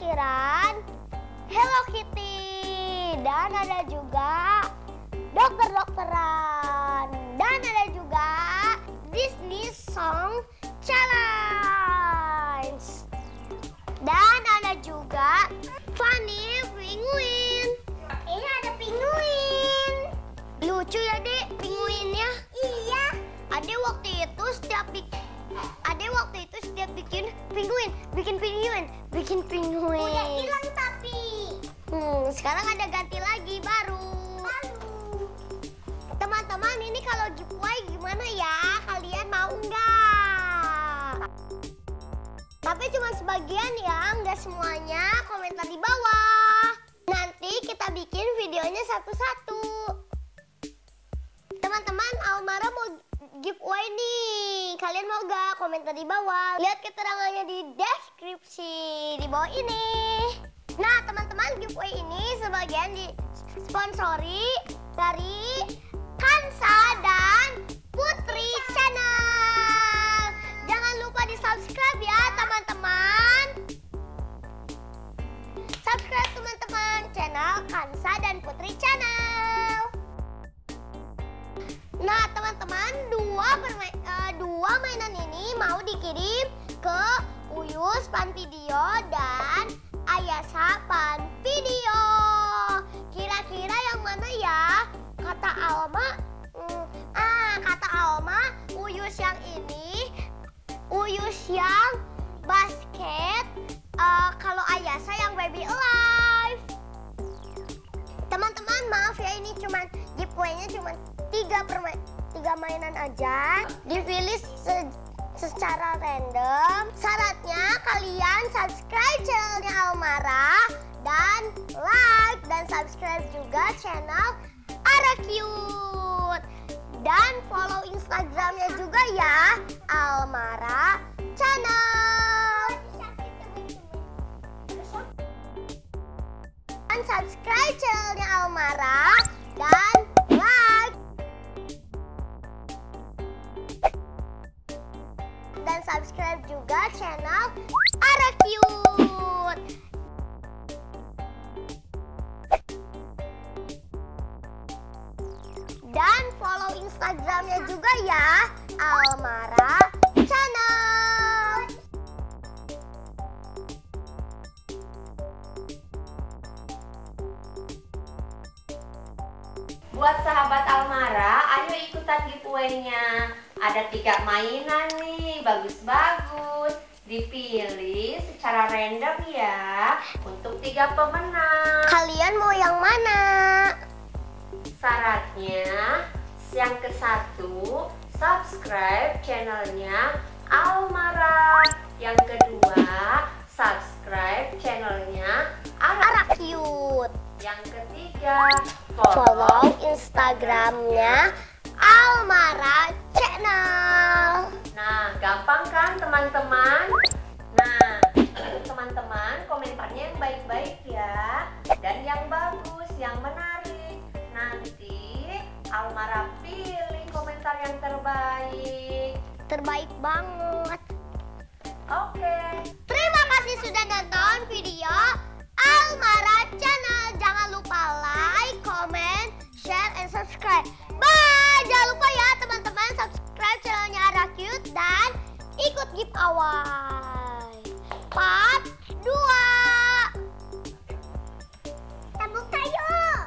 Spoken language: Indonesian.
parkiran Hello Kitty. Dan ada juga dokter-dokteran. Dan ada juga Disney Song Challenge. Dan ada juga Funny Penguin. Ini ada penguin. Lucu ya, Dek, penguinnya. Iya. Ade waktu itu setiap bikin penguin. Udah hilang tapi. Sekarang ada ganti lagi baru. Teman-teman, ini kalau giveaway gimana ya? Kalian mau nggak? Tapi cuma sebagian ya, nggak semuanya. Komentar di bawah. Nanti kita bikin videonya satu-satu. Teman-teman, Almara mau giveaway nih. Kalian mau gak? Komentar di bawah. Lihat keterangannya di deskripsi di bawah ini. Nah, teman-teman, giveaway ini sebagian disponsori dari Kansa dan Putri Channel. Jangan lupa di subscribe ya, teman-teman. Subscribe teman-teman channel Kansa dan Putri Channel. Nah, teman-teman, dua mainan ini mau dikirim ke Uyus Pan Video dan Ayasa Pan Video. Kira-kira yang mana ya? Kata Alma, Uyus yang ini, Uyus yang basket, kalau Ayasa yang baby alive. Teman-teman, maaf ya, ini cuman giveaway-nya cuma 3 mainan aja, dipilih secara random. Syaratnya kalian subscribe channelnya Almara dan like dan subscribe juga channel Arakyut. Dan follow Instagramnya juga ya, Almara Channel. Dan subscribe channelnya Almara dan like dan subscribe juga channel Arakyut. Dan follow Instagramnya juga ya, Almara Channel. Buat sahabat Almara, ayo ikutan giveaway-nya. Ada 3 mainan nih, bagus-bagus. Dipilih secara random ya, untuk 3 pemenang. Kalian mau yang mana? Syaratnya, yang ke-1, subscribe channelnya Almara. Yang kedua, subscribe channelnya Arakyut. Yang ketiga, Follow Instagramnya Almara Channel. Nah, gampang kan teman-teman? Nah, teman-teman komentarnya yang baik-baik ya, dan yang bagus, yang menarik. Nanti Almara pilih komentar yang terbaik. Terbaik banget. Oke. Terima kasih sudah nonton video Almara Channel. Jangan lupa like, comment, share, and subscribe. Bye. Jangan lupa ya teman-teman, subscribe channelnya Arakyut dan ikut giveaway part 2. Kita buka yuk.